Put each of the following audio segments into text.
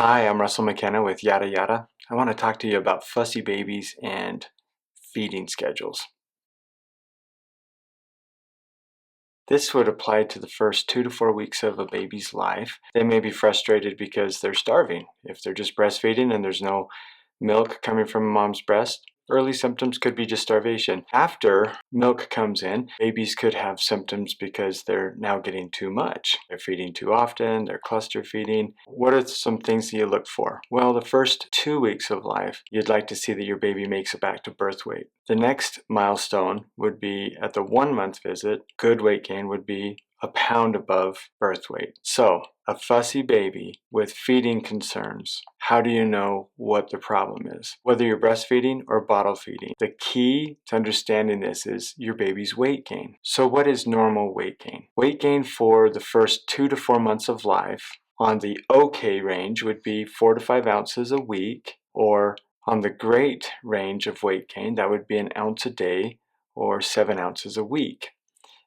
Hi, I'm Russel McKenna with Yada Yada. I want to talk to you about fussy babies and feeding schedules. This would apply to the first 2 to 4 weeks of a baby's life. They may be frustrated because they're starving. If they're just breastfeeding and there's no milk coming from mom's breast, early symptoms could be just starvation. After milk comes in, babies could have symptoms because they're now getting too much. They're feeding too often, they're cluster feeding. What are some things that you look for? Well, the first 2 weeks of life, you'd like to see that your baby makes it back to birth weight. The next milestone would be at the 1-month visit. Good weight gain would be a pound above birth weight. So, a fussy baby with feeding concerns, how do you know what the problem is? Whether you're breastfeeding or bottle feeding, the key to understanding this is your baby's weight gain. So what is normal weight gain? Weight gain for the first 2 to 4 months of life on the okay range would be 4 to 5 ounces a week, or on the great range of weight gain, that would be an ounce a day or 7 ounces a week.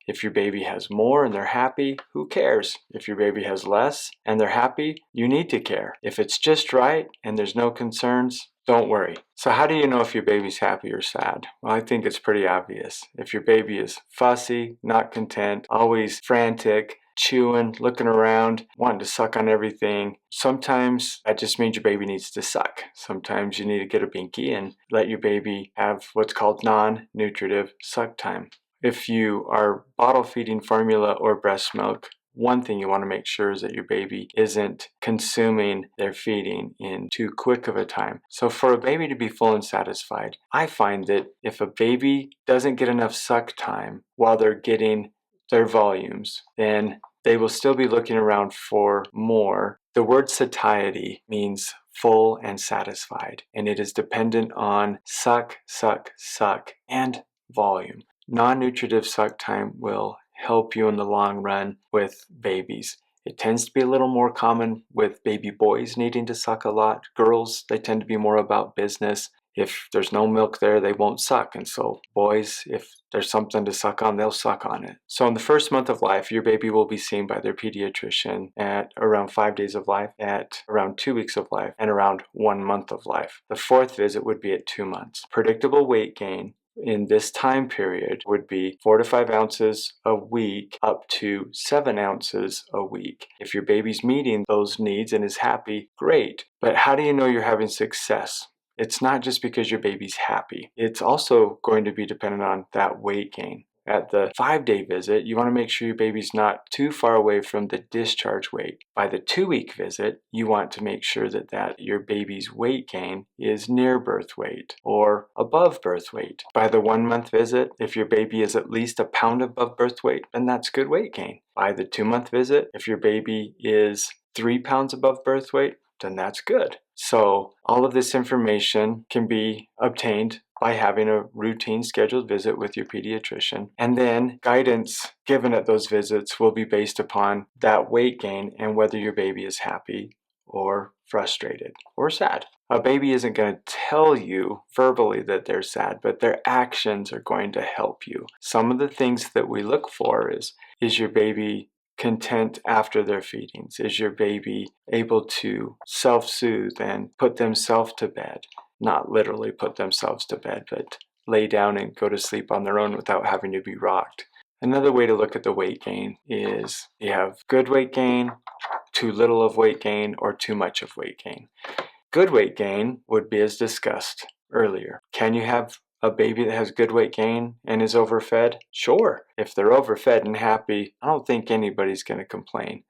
If your baby has more and they're happy, who cares? If your baby has less and they're happy, you need to care. If it's just right and there's no concerns, don't worry. So how do you know if your baby's happy or sad? Well, I think it's pretty obvious. If your baby is fussy, not content, always frantic, chewing, looking around, wanting to suck on everything, sometimes that just means your baby needs to suck. Sometimes you need to get a binky and let your baby have what's called non-nutritive suck time. If you are bottle feeding formula or breast milk, one thing you want to make sure is that your baby isn't consuming their feeding in too quick of a time. So for a baby to be full and satisfied, I find that if a baby doesn't get enough suck time while they're getting their volumes, then they will still be looking around for more. The word satiety means full and satisfied, and it is dependent on suck, suck, suck, and volume. Non-nutritive suck time will help you in the long run with babies. It tends to be a little more common with baby boys needing to suck a lot. Girls, they tend to be more about business. If there's no milk there, they won't suck. And so boys, if there's something to suck on, they'll suck on it. So in the first month of life, your baby will be seen by their pediatrician at around 5 days of life, at around 2 weeks of life, and around 1 month of life. The 4th visit would be at 2 months. Predictable weight gain in this time period would be 4 to 5 ounces a week up to 7 ounces a week. If your baby's meeting those needs and is happy, great. But how do you know you're having success? It's not just because your baby's happy. It's also going to be dependent on that weight gain. At the 5-day visit, you want to make sure your baby's not too far away from the discharge weight. By the 2-week visit, you want to make sure that your baby's weight gain is near birth weight or above birth weight. By the 1-month visit, if your baby is at least a pound above birth weight, then that's good weight gain. By the 2-month visit, if your baby is 3 pounds above birth weight, then that's good. So all of this information can be obtained by having a routine scheduled visit with your pediatrician. And then guidance given at those visits will be based upon that weight gain and whether your baby is happy or frustrated or sad. A baby isn't going to tell you verbally that they're sad, but their actions are going to help you. Some of the things that we look for is your baby content after their feedings? Is your baby able to self-soothe and put themselves to bed? Not literally put themselves to bed, but lay down and go to sleep on their own without having to be rocked. Another way to look at the weight gain is you have good weight gain, too little of weight gain, or too much of weight gain. Good weight gain would be as discussed earlier. Can you have a baby that has good weight gain and is overfed? Sure. If they're overfed and happy, I don't think anybody's going to complain.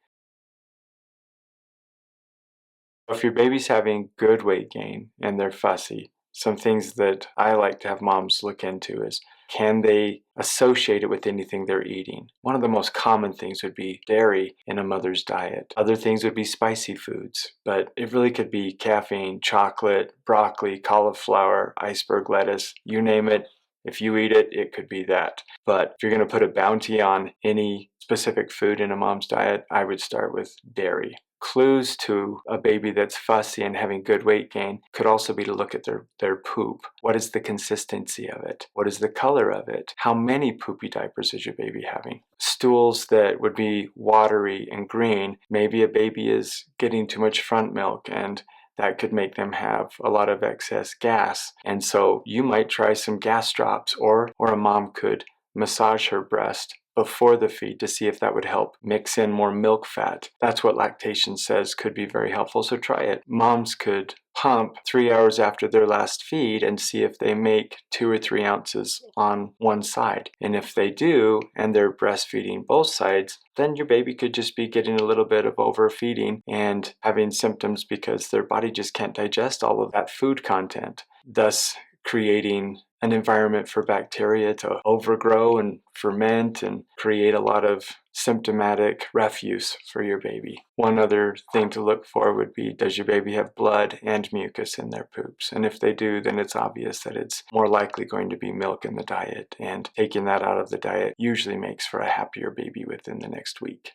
If your baby's having good weight gain and they're fussy, some things that I like to have moms look into is, can they associate it with anything they're eating? One of the most common things would be dairy in a mother's diet. Other things would be spicy foods, but it really could be caffeine, chocolate, broccoli, cauliflower, iceberg lettuce, you name it, If you eat it, it could be that. But if you're going to put a bounty on any specific food in a mom's diet, I would start with dairy. Clues to a baby that's fussy and having good weight gain could also be to look at their poop. What is the consistency of it? What is the color of it? How many poopy diapers is your baby having? Stools that would be watery and green, maybe a baby is getting too much front milk, and that could make them have a lot of excess gas. And so you might try some gas drops, or a mom could massage her breast before the feed to see if that would help mix in more milk fat. That's what lactation says could be very helpful, so try it. Moms could pump 3 hours after their last feed and see if they make 2 or 3 ounces on one side. And if they do, and they're breastfeeding both sides, then your baby could just be getting a little bit of overfeeding and having symptoms because their body just can't digest all of that food content, thus creating an environment for bacteria to overgrow and ferment and create a lot of symptomatic refuse for your baby. One other thing to look for would be, does your baby have blood and mucus in their poops? And if they do, then it's obvious that it's more likely going to be milk in the diet, and taking that out of the diet usually makes for a happier baby within the next week.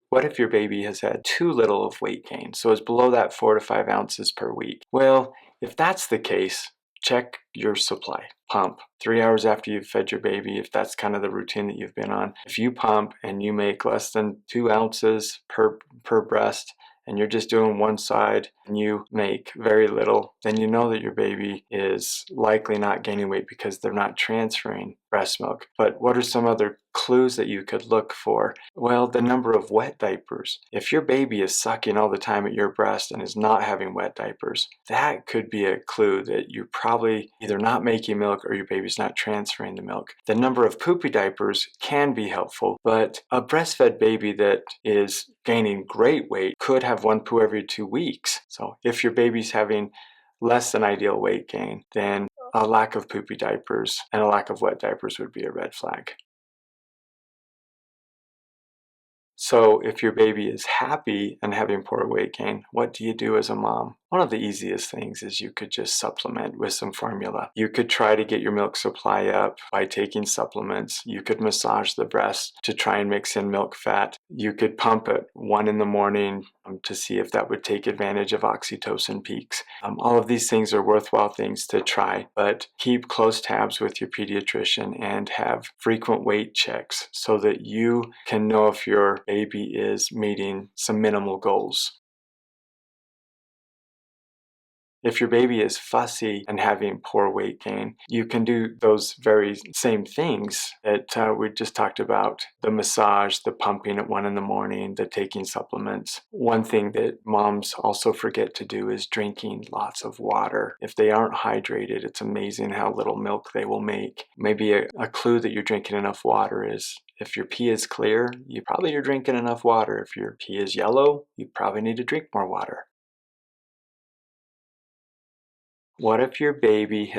What if your baby has had too little of weight gain, so is below that 4 to 5 ounces per week? Well, if that's the case, check your supply. Pump 3 hours after you've fed your baby, if that's kind of the routine that you've been on. If you pump and you make less than 2 ounces per breast, and you're just doing one side and you make very little, then you know that your baby is likely not gaining weight because they're not transferring breast milk. But what are some other clues that you could look for? Well, the number of wet diapers. If your baby is sucking all the time at your breast and is not having wet diapers, that could be a clue that you're probably either not making milk or your baby's not transferring the milk. The number of poopy diapers can be helpful, but a breastfed baby that is gaining great weight could have one poo every 2 weeks. So if your baby's having less than ideal weight gain, then a lack of poopy diapers and a lack of wet diapers would be a red flag. So if your baby is happy and having poor weight gain, what do you do as a mom? One of the easiest things is you could just supplement with some formula. You could try to get your milk supply up by taking supplements. You could massage the breast to try and mix in milk fat. You could pump at 1 in the morning to see if that would take advantage of oxytocin peaks. All of these things are worthwhile things to try, but keep close tabs with your pediatrician and have frequent weight checks so that you can know if your baby is meeting some minimal goals. If your baby is fussy and having poor weight gain, you can do those very same things that we just talked about. The massage, the pumping at 1 in the morning, the taking supplements. One thing that moms also forget to do is drinking lots of water. If they aren't hydrated, it's amazing how little milk they will make. Maybe a clue that you're drinking enough water is if your pee is clear, you probably are drinking enough water. If your pee is yellow, you probably need to drink more water. What if your baby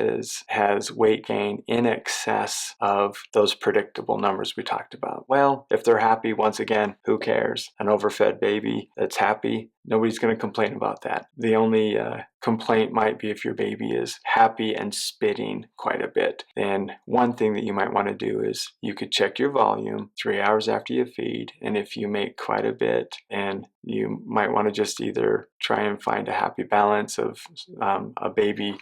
has weight gain in excess of those predictable numbers we talked about? Well, if they're happy, once again, who cares? An overfed baby that's happy, nobody's going to complain about that. The only complaint might be if your baby is happy and spitting quite a bit. Then one thing that you might want to do is you could check your volume 3 hours after you feed, and if you make quite a bit, and you might want to just either try and find a happy balance of a baby,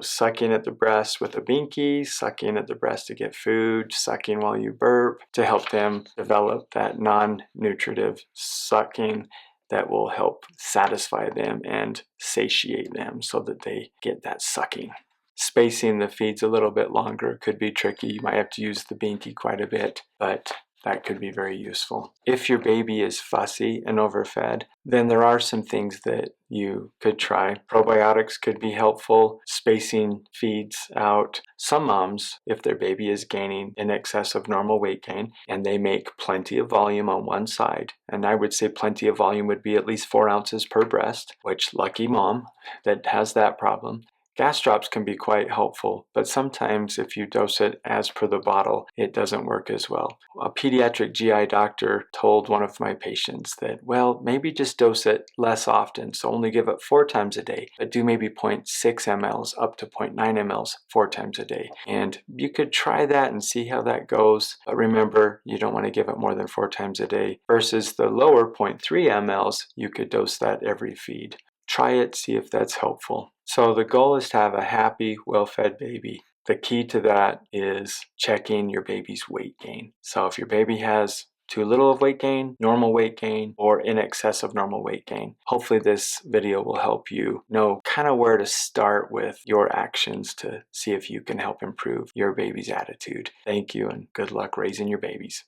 sucking at the breast with a binky, sucking at the breast to get food, sucking while you burp, to help them develop that non-nutritive sucking that will help satisfy them and satiate them so that they get that sucking. Spacing the feeds a little bit longer could be tricky. You might have to use the binky quite a bit, but that could be very useful. If your baby is fussy and overfed, then there are some things that you could try. Probiotics could be helpful, spacing feeds out. Some moms, if their baby is gaining in excess of normal weight gain and they make plenty of volume on one side, and I would say plenty of volume would be at least 4 ounces per breast, which lucky mom that has that problem, Gas drops can be quite helpful, but sometimes if you dose it as per the bottle, it doesn't work as well. A pediatric GI doctor told one of my patients that, well, maybe just dose it less often, so only give it 4 times a day, but do maybe 0.6 mLs up to 0.9 mLs 4 times a day. And you could try that and see how that goes, but remember, you don't want to give it more than 4 times a day, versus the lower 0.3 mLs, you could dose that every feed. Try it, see if that's helpful. So the goal is to have a happy, well-fed baby. The key to that is checking your baby's weight gain. So if your baby has too little of weight gain, normal weight gain, or in excess of normal weight gain, hopefully this video will help you know kind of where to start with your actions to see if you can help improve your baby's attitude. Thank you and good luck raising your babies.